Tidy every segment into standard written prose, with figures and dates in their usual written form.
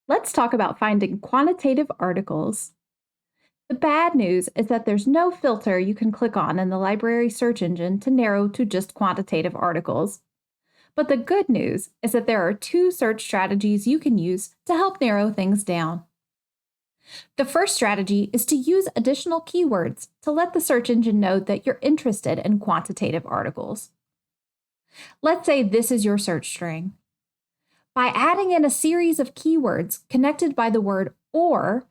Let's talk about finding quantitative articles. The bad news is that there's no filter you can click on in the library search engine to narrow to just quantitative articles. But the good news is that there are two search strategies you can use to help narrow things down. The first strategy is to use additional keywords to let the search engine know that you're interested in quantitative articles. Let's say this is your search string. By adding in a series of keywords connected by the word or,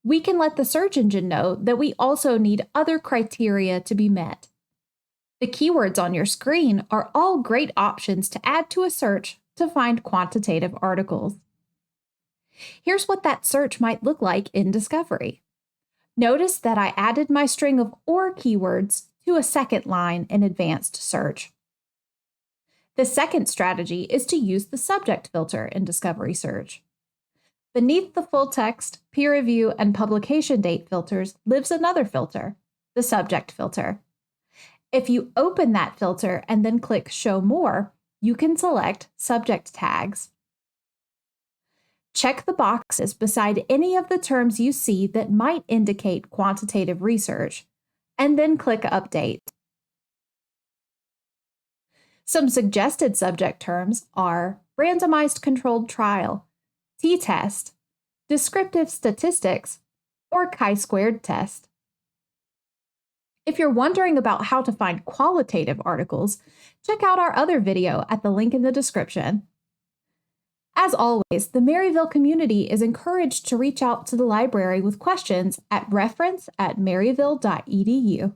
we can let the search engine know that we also need other criteria to be met. The keywords on your screen are all great options to add to a search to find quantitative articles. Here's what that search might look like in Discovery. Notice that I added my string of or keywords to a second line in Advanced Search. The second strategy is to use the subject filter in Discovery Search. Beneath the full text, peer review, and publication date filters lives another filter, the subject filter. If you open that filter and then click Show More, you can select Subject Tags. Check the boxes beside any of the terms you see that might indicate quantitative research, and then click Update. Some suggested subject terms are randomized controlled trial, t-test, descriptive statistics, or chi-squared test. If you're wondering about how to find qualitative articles, check out our other video at the link in the description. As always, the Maryville community is encouraged to reach out to the library with questions at reference@maryville.edu.